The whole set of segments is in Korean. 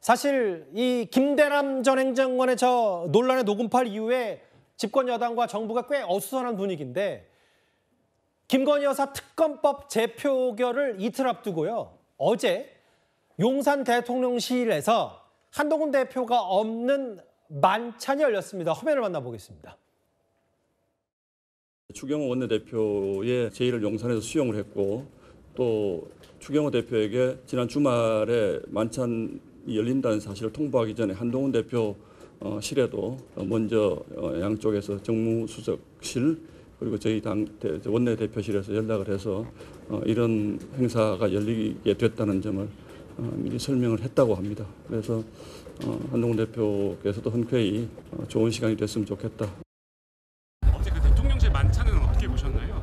사실 이 김대남 전 행정관의 저 논란의 녹음팔 이후에 집권 여당과 정부가 꽤 어수선한 분위기인데 김건희 여사 특검법 재표결을 이틀 앞두고요. 어제 용산 대통령실에서 한동훈 대표가 없는 만찬이 열렸습니다. 화면을 만나보겠습니다. 추경호 원내대표의 제의를 용산에서 수용을 했고 또 추경호 대표에게 지난 주말에 만찬이 열린다는 사실을 통보하기 전에 한동훈 대표 실에도 먼저 양쪽에서 정무수석실 그리고 저희 당 원내대표실에서 연락을 해서 이런 행사가 열리게 됐다는 점을 미리 설명을 했다고 합니다. 그래서 한동훈 대표께서도 흔쾌히 좋은 시간이 됐으면 좋겠다. 어제 그 대통령실 만찬은 어떻게 보셨나요?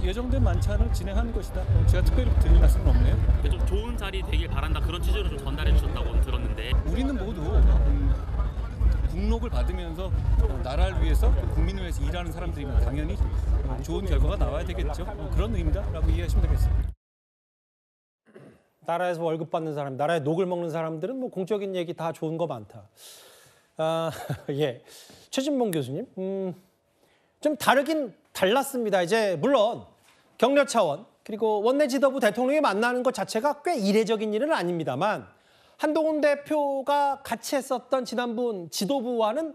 예정된 만찬을 진행하는 것이다. 제가 특별히 드릴 말씀은 없네요. 좀 좋은 자리 되길 바란다 그런 취지로 좀 전달해 주셨다고 들었는데 우리는 모두 국록을 받으면서 나라를 위해서 국민을 위해서 일하는 사람들이면 당연히 좋은 결과가 나와야 되겠죠. 그런 의미다라고 이해하시면 되겠습니다. 나라에서 월급 받는 사람, 나라에 녹을 먹는 사람들은 뭐 공적인 얘기 다 좋은 거 많다. 예, 최진봉 교수님, 좀 다르긴 달랐습니다. 이제 물론 격려 차원 그리고 원내 지도부 대통령이 만나는 것 자체가 꽤 이례적인 일은 아닙니다만 한동훈 대표가 같이 했었던 지난번 지도부와는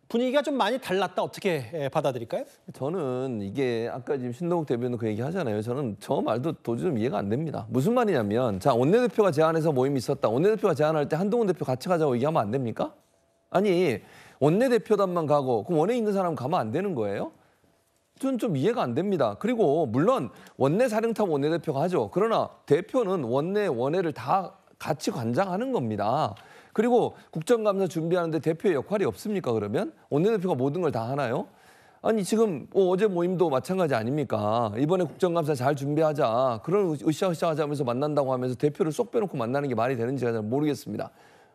분위기가 좀 많이 달랐다. 어떻게 받아들일까요? 저는 이게 아까 지금 신동욱 대변인 그 얘기 하잖아요. 저는 저 말도 도저히 좀 이해가 안 됩니다. 무슨 말이냐면 자 원내대표가 제안해서 모임이 있었다. 원내대표가 제안할 때 한동훈 대표 같이 가자고 얘기하면 안 됩니까? 아니 원내대표단만 가고 그럼 원에 있는 사람 가면 안 되는 거예요? 저는 좀 이해가 안 됩니다. 그리고 물론 원내사령탑 원내대표가 하죠. 그러나 대표는 원내를 다 같이 관장하는 겁니다. 그리고 국정감사 준비하는데 대표의 역할이 없습니까? 그러면 원내대표가 모든 걸 다 하나요? 아니 지금 어제 모임도 마찬가지 아닙니까? 이번에 국정감사 잘 준비하자. 그런 으쌰으쌰 하자면서 만난다고 하면서 대표를 쏙 빼놓고 만나는 게 말이 되는지 잘 모르겠습니다.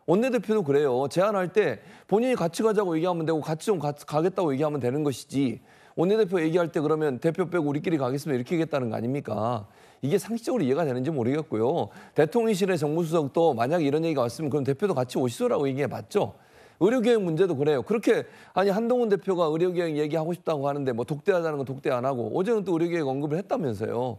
원내대표도 그래요. 제안할 때 본인이 같이 가자고 얘기하면 되고 같이 좀 가겠다고 얘기하면 되는 것이지. 원내대표 얘기할 때 그러면 대표 빼고 우리끼리 가겠습니다 이렇게 하겠다는 거 아닙니까? 이게 상식적으로 이해가 되는지 모르겠고요. 대통령실의 정무수석도 만약에 이런 얘기가 왔으면 그럼 대표도 같이 오시소라고 얘기해봤죠. 의료계획 문제도 그래요. 그렇게 아니 한동훈 대표가 의료계획 얘기하고 싶다고 하는데 뭐 독대하자는 건 독대 안 하고 어제는 또 의료계획 언급을 했다면서요.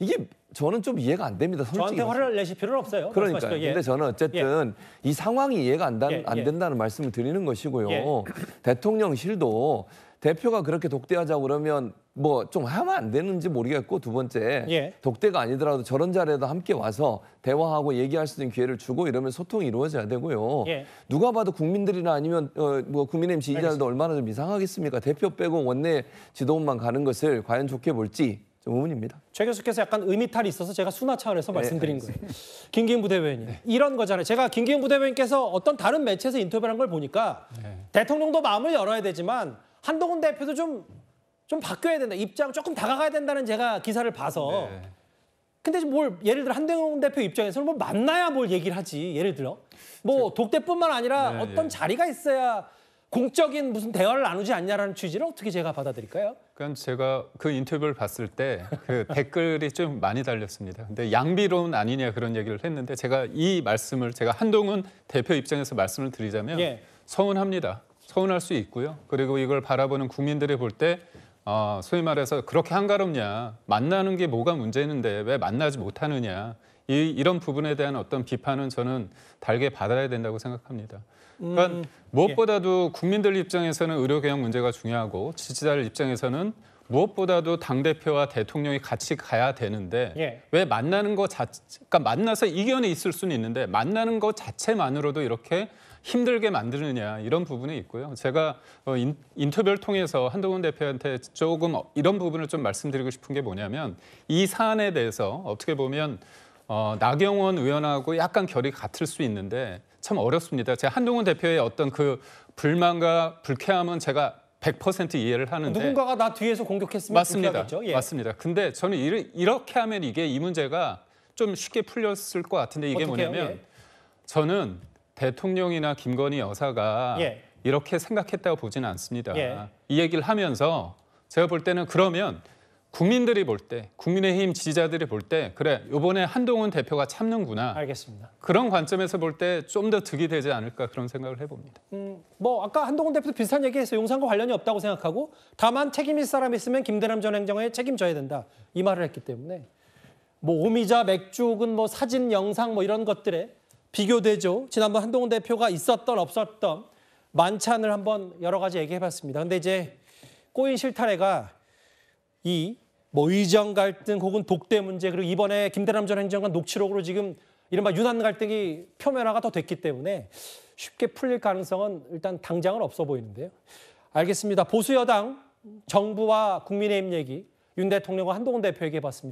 이게 저는 좀 이해가 안 됩니다. 솔직히. 저한테 화를 내실 필요는 없어요. 그러니까요. 예. 근데 저는 어쨌든 이 상황이 이해가 안 된다는 말씀을 드리는 것이고요. 대통령실도 대표가 그렇게 독대하자고 그러면 뭐 좀 하면 안 되는지 모르겠고 두 번째 독대가 아니더라도 저런 자리에도 함께 와서 대화하고 얘기할 수 있는 기회를 주고 이러면 소통이 이루어져야 되고요. 누가 봐도 국민들이나 아니면 뭐 국민의힘 지지자들도 얼마나 좀 이상하겠습니까? 대표 빼고 원내 지도부만 가는 것을 과연 좋게 볼지 좀 의문입니다. 최 교수께서 약간 의미탈이 있어서 제가 순화 차원에서 말씀드린 거예요. 김기현 부대변인. 이런 거잖아요. 제가 김기현 부대변인께서 어떤 다른 매체에서 인터뷰를 한 걸 보니까 대통령도 마음을 열어야 되지만 한동훈 대표도 좀 바뀌어야 된다. 입장 조금 다가가야 된다는 제가 기사를 봐서. 근데 뭘 예를 들어 한동훈 대표 입장에서는 뭐 만나야 뭘 얘기를 하지. 예를 들어 뭐 독대뿐만 아니라 어떤 자리가 있어야 공적인 무슨 대화를 나누지 않냐라는 취지를 어떻게 제가 받아들일까요? 그러니까 제가 그 인터뷰를 봤을 때 그 댓글이 좀 많이 달렸습니다. 근데 양비론 아니냐 그런 얘기를 했는데 제가 이 말씀을 제가 한동훈 대표 입장에서 말씀을 드리자면 서운합니다. 서운할 수 있고요. 그리고 이걸 바라보는 국민들이 볼 때 소위 말해서 그렇게 한가롭냐. 만나는 게 뭐가 문제인데 왜 만나지 못하느냐. 이런 부분에 대한 어떤 비판은 저는 달게 받아야 된다고 생각합니다. 그러니까 무엇보다도 국민들 입장에서는 의료개혁 문제가 중요하고 지지자들 입장에서는 무엇보다도 당대표와 대통령이 같이 가야 되는데 왜 만나는 것 그러니까 만나서 이견이 있을 수는 있는데 만나는 것 자체만으로도 이렇게 힘들게 만드느냐 이런 부분이 있고요. 제가 인터뷰를 통해서 한동훈 대표한테 조금 이런 부분을 좀 말씀드리고 싶은 게 뭐냐면 이 사안에 대해서 어떻게 보면 나경원 의원하고 약간 결이 같을 수 있는데 참 어렵습니다. 제가 한동훈 대표의 어떤 그 불만과 불쾌함은 제가 100% 이해를 하는데 누군가가 나 뒤에서 공격했으면 맞습니다. 맞습니다. 근데 저는 이렇게 하면 이 문제가 좀 쉽게 풀렸을 것 같은데 이게 뭐냐면 저는 대통령이나 김건희 여사가 이렇게 생각했다고 보지는 않습니다. 이 얘기를 하면서 제가 볼 때는 그러면 국민들이 볼 때, 국민의힘 지지자들이 볼 때 그래 이번에 한동훈 대표가 참는구나. 알겠습니다. 그런 관점에서 볼 때 좀 더 득이 되지 않을까 그런 생각을 해봅니다. 뭐 아까 한동훈 대표도 비슷한 얘기했어요. 용산과 관련이 없다고 생각하고 다만 책임질 사람이 있으면 김대남 전 행정관에 책임져야 된다. 이 말을 했기 때문에 뭐 오미자, 맥주 혹은 뭐 사진, 영상 뭐 이런 것들에 비교되죠. 지난번 한동훈 대표가 있었던 없었던 만찬을 한번 여러 가지 얘기해봤습니다. 근데 이제 꼬인 실타래가 이 뭐 의정 갈등 혹은 독대 문제 그리고 이번에 김대남 전 행정관 녹취록으로 지금 이른바 윤한 갈등이 표면화가 더 됐기 때문에 쉽게 풀릴 가능성은 일단 당장은 없어 보이는데요. 알겠습니다. 보수 여당 정부와 국민의힘 얘기 윤 대통령과 한동훈 대표 얘기해봤습니다.